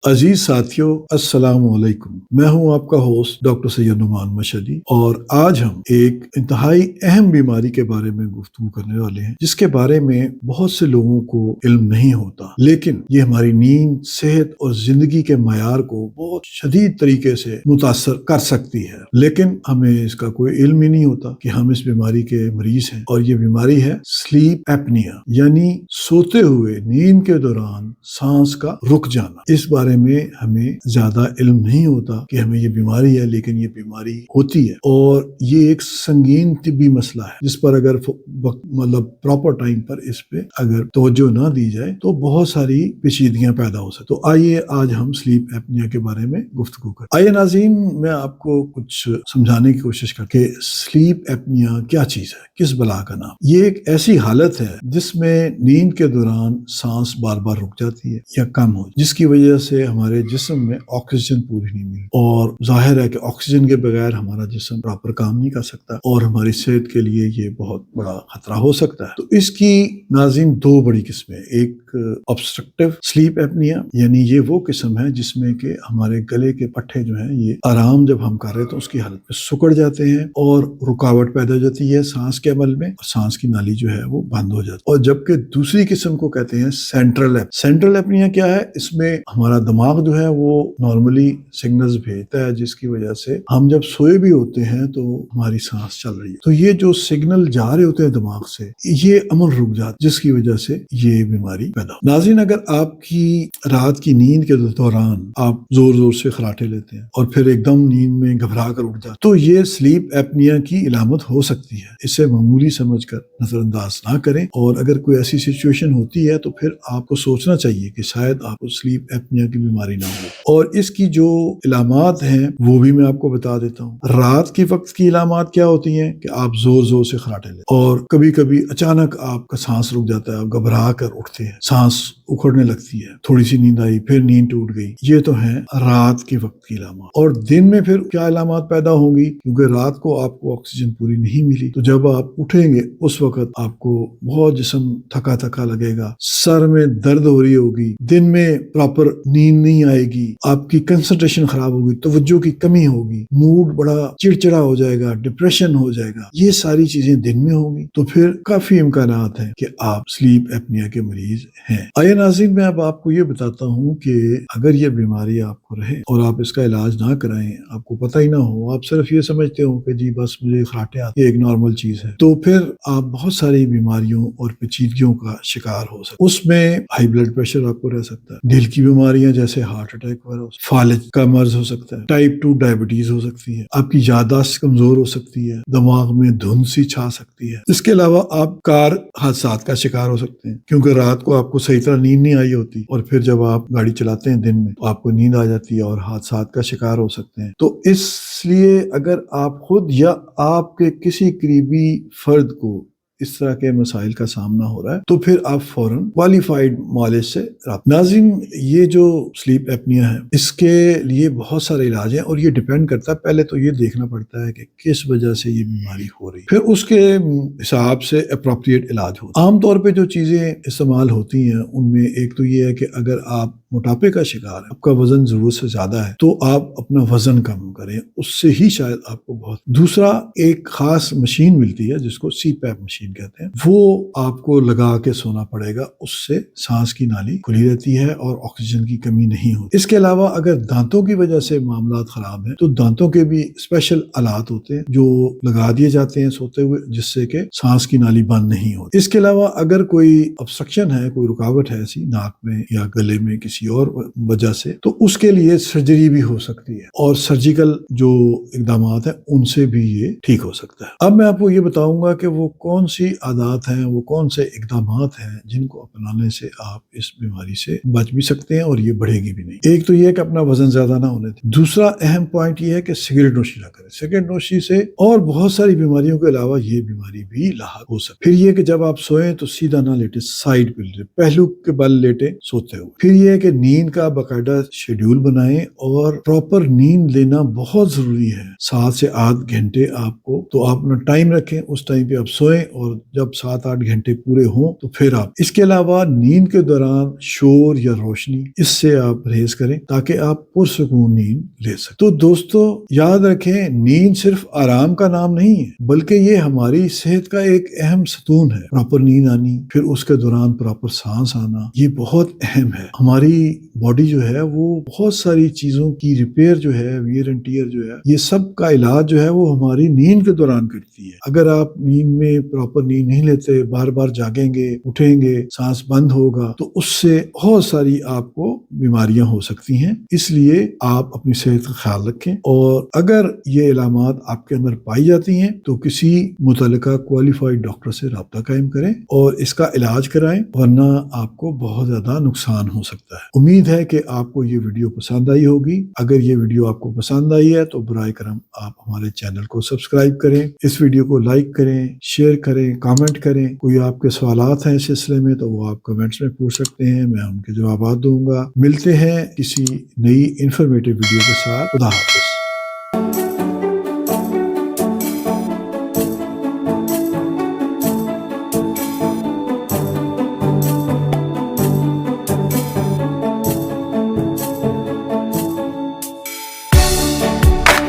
عزیز ساتھیوں، السلام علیکم۔ میں ہوں آپ کا ہوسٹ ڈاکٹر سید نعمان مشہدی، اور آج ہم ایک انتہائی اہم بیماری کے بارے میں گفتگو کرنے والے ہیں جس کے بارے میں بہت سے لوگوں کو علم نہیں ہوتا، لیکن یہ ہماری نیند، صحت اور زندگی کے معیار کو بہت شدید طریقے سے متاثر کر سکتی ہے، لیکن ہمیں اس کا کوئی علم ہی نہیں ہوتا کہ ہم اس بیماری کے مریض ہیں۔ اور یہ بیماری ہے سلیپ ایپنیا، یعنی سوتے ہوئے نیند کے دوران سانس کا رک جانا۔ اس بارے میں ہمیں زیادہ علم نہیں ہوتا کہ ہمیں یہ بیماری ہے، لیکن یہ بیماری ہوتی ہے اور یہ ایک سنگین طبی مسئلہ ہے جس پر اگر پراپر ٹائم پر اس پہ اگر توجہ نہ دی جائے تو بہت ساری پیچیدگیاں پیدا ہو سکتی۔ تو آئیے آج ہم سلیپ ایپنیا کے بارے میں گفتگو کریں۔ آئیے ناظرین، میں آپ کو کچھ سمجھانے کی کوشش کروں کہ سلیپ ایپنیا کیا چیز ہے، کس بلا کا نام۔ یہ ایک ایسی حالت ہے جس میں نیند کے دوران سانس بار بار رک جاتی ہے یا کم ہو، جس کی وجہ سے ہمارے جسم میں آکسیجن پوری نہیں ملتی، اور ظاہر ہے کہ آکسیجن کے بغیر ہمارا جسم پراپر کام نہیں کر سکتا اور ہماری صحت کے لیے یہ بہت بڑا خطرہ ہو سکتا ہے۔ تو اس کی ناظرین دو بڑی قسمیں، ایک obstructive سلیپ ایپنیا، یعنی یہ وہ قسم ہے جس میں کہ ہمارے گلے کے پٹھے جو ہیں یہ آرام جب ہم کر رہے تو اس کی حالت میں سکڑ جاتے ہیں اور رکاوٹ پیدا ہو جاتی ہے سانس کے عمل میں، اور سانس کی نالی جو ہے وہ بند ہو جاتی ہے۔ اور جبکہ دوسری قسم کو کہتے ہیں سینٹرل ایپنیا۔ کیا ہے؟ اس میں ہمارا دماغ جو ہے وہ نارملی سگنلز بھیجتا ہے جس کی وجہ سے ہم جب سوئے بھی ہوتے ہیں تو ہماری سانس چل رہی ہے، تو یہ جو سگنل جا رہے ہوتے ہیں دماغ سے، یہ عمل رک جاتا ہے جس کی وجہ سے یہ بیماری پیدا ہو۔ ناظرین، اگر آپ کی رات کی نیند کے دوران آپ زور زور سے خراٹے لیتے ہیں اور پھر ایک دم نیند میں گھبرا کر اٹھ جاتے تو یہ سلیپ ایپنیا کی علامت ہو سکتی ہے۔ اسے معمولی سمجھ کر نظر انداز نہ کریں، اور اگر کوئی ایسی سچویشن ہوتی ہے تو پھر آپ کو سوچنا چاہیے کہ شاید آپ کو سلیپ ایپنیا کی بیماری نہ ہو۔ اور اس کی جو علامات ہیں وہ بھی میں آپ کو بتا دیتا ہوں۔ رات کے وقت کی علامات کیا ہوتی ہیں کہ آپ زور زور سے خراٹے لیتے ہیں، اور کبھی کبھی اچانک آپ کا سانس رک جاتا ہے، آپ گھبرا کر اٹھتے ہیں، سانس اکھڑنے لگتی ہے، تھوڑی سی نیند آئی پھر نیند ٹوٹ گئی۔ یہ تو ہیں رات کے وقت کی علامات۔ اور دن میں پھر کیا علامات پیدا ہوں گی؟ کیونکہ رات کو آپ کو آکسیجن پوری نہیں ملی، تو جب آپ اٹھیں گے اس وقت آپ کو بہت جسم تھکا تھکا لگے گا، سر میں درد ہو رہی ہوگی، دن میں پراپر نیند نہیں آئے گی، آپ کی کنسنٹریشن خراب ہوگی، توجہ کی کمی ہوگی، موڈ بڑا چڑچڑا ہو جائے گا، ڈپریشن ہو جائے گا۔ یہ ساری چیزیں دن میں ہوگی، تو پھر کافی امکانات ہیں کہ آپ سلیپ ایپنیا کے مریض ہیں۔ آئیے ناظرین، میں اب آپ کو یہ بتاتا ہوں کہ اگر یہ بیماری آپ کو رہے اور آپ اس کا علاج نہ کرائیں، آپ کو پتہ ہی نہ ہو، آپ صرف یہ سمجھتے ہو کہ جی بس مجھے خراٹے آتے، یہ ایک نارمل چیز ہے، تو پھر آپ بہت ساری بیماریوں اور پیچیدگیوں کا شکار ہو سکتے۔ اس میں ہائی بلڈ پریشر آپ کو رہ سکتا ہے، دل کی بیماریاں جیسے ہارٹ اٹیک وغیرہ، فالج کا مرض ہو سکتا ہے، ٹائپ 2 ڈائبٹیز ہو سکتی ہے، آپ کی یادداشت کمزور ہو سکتی ہے، دماغ میں دھند سی چھا سکتی ہے۔ اس کے علاوہ آپ کار حادثات کا شکار ہو سکتے ہیں، کیونکہ رات کو آپ کو صحیح طرح نیند نہیں آئی ہوتی، اور پھر جب آپ گاڑی چلاتے ہیں دن میں تو آپ کو نیند آ جاتی ہے اور حادثات کا شکار ہو سکتے ہیں۔ تو اس لیے اگر آپ خود یا آپ کے کسی قریبی فرد کو اس طرح کے مسائل کا سامنا ہو رہا ہے تو پھر آپ فوراً کوالیفائڈ معالج سے رابطہ۔ ناظرین، یہ جو سلیپ ایپنیا ہے اس کے لیے بہت سارے علاج ہیں، اور یہ ڈیپینڈ کرتا ہے، پہلے تو یہ دیکھنا پڑتا ہے کہ کس وجہ سے یہ بیماری ہو رہی ہے، پھر اس کے حساب سے اپروپریٹ علاج ہوتا ہے۔ عام طور پہ جو چیزیں استعمال ہوتی ہیں ان میں ایک تو یہ ہے کہ اگر آپ موٹاپے کا شکار ہے، آپ کا وزن ضرورت سے زیادہ ہے، تو آپ اپنا وزن کم کریں، اس سے ہی شاید آپ کو بہت۔ دوسرا، ایک خاص مشین ملتی ہے جس کو سی پیپ مشین کہتے ہیں، وہ آپ کو لگا کے سونا پڑے گا، اس سے سانس کی نالی کھلی رہتی ہے اور آکسیجن کی کمی نہیں ہوتی۔ اس کے علاوہ اگر دانتوں کی وجہ سے معاملات خراب ہیں تو دانتوں کے بھی اسپیشل آلات ہوتے ہیں جو لگا دیے جاتے ہیں سوتے ہوئے، جس سے کہ سانس کی نالی بند نہیں ہوتی۔ اس کے علاوہ اگر کوئی obstruction ہے، کوئی رکاوٹ ہے ایسی ناک میں یا گلے میں کسی اور وجہ سے، تو اس کے لیے سرجری بھی ہو سکتی ہے، اور سرجیکل جو اقدامات ہیں ان سے بھی یہ ٹھیک ہو سکتا ہے۔ اب میں آپ کو یہ بتاؤں گا کہ وہ کون سی عادات ہیں، وہ کون سے اقدامات ہیں جن کو اپنانے سے آپ اس بیماری سے بچ بھی سکتے ہیں اور یہ بڑھے گی بھی نہیں۔ ایک تو یہ ہے کہ اپنا وزن زیادہ نہ ہونے دیں۔ دوسرا اہم پوائنٹ یہ ہے کہ سگریٹ نوشی نہ کریں۔ سگریٹ نوشی سے اور بہت ساری بیماریوں کے علاوہ یہ بیماری بھی لاحق ہو سکتی ہے۔ پھر یہ کہ جب آپ سوئیں تو سیدھا نہ لیٹیں، سائڈ پہ لیٹیں، پہلو کے بل لیٹیں سوتے ہوئے۔ پھر یہ ہے کہ نیند کا باقاعدہ شیڈیول بنائیں، اور پراپر نیند لینا بہت ضروری ہے، 7 سے 8 گھنٹے آپ کو، تو آپ اپنا ٹائم رکھیں، اس ٹائم پہ آپ سوئیں اور اور جب 7-8 گھنٹے پورے ہوں تو پھر آپ اس کے علاوہ نیند کے دوران شور یا روشنی اس سے آپ پرہیز کریں تاکہ آپ پرسکون نیند لے سکیں۔ تو دوستو یاد رکھیں، نیند صرف آرام کا نام نہیں ہے بلکہ یہ ہماری صحت کا ایک اہم ستون ہے۔ پراپر نیند آنی، پھر اس کے دوران پراپر سانس آنا، یہ بہت اہم ہے۔ ہماری باڈی جو ہے وہ بہت ساری چیزوں کی ریپیئر جو ہے، ویئر اینڈ ٹیئر جو ہے، یہ سب کا علاج جو ہے وہ ہماری نیند کے دوران کرتی ہے۔ اگر آپ نیند میں پراپر نیند نہیں لیتے، بار بار جاگیں گے، اٹھیں گے، سانس بند ہوگا، تو اس سے بہت ساری آپ کو بیماریاں ہو سکتی ہیں۔ اس لیے آپ اپنی صحت کا خیال رکھیں، اور اگر یہ علامات آپ کے اندر پائی جاتی ہیں تو کسی متعلقہ کوالیفائڈ ڈاکٹر سے رابطہ قائم کریں اور اس کا علاج کرائیں، ورنہ آپ کو بہت زیادہ نقصان ہو سکتا ہے۔ امید ہے کہ آپ کو یہ ویڈیو پسند آئی ہوگی۔ اگر یہ ویڈیو آپ کو پسند آئی ہے تو برائے کرم آپ ہمارے چینل کو سبسکرائب کریں، اس ویڈیو کو لائک کریں، شیئر کریں، کامنٹ کریں۔ کوئی آپ کے سوالات ہیں اس سلسلے میں تو وہ آپ کمنٹس میں پوچھ سکتے ہیں، میں ان کے جوابات دوں گا۔ ملتے ہیں کسی نئی انفارمیٹیو ویڈیو کے ساتھ۔ خدا حافظ۔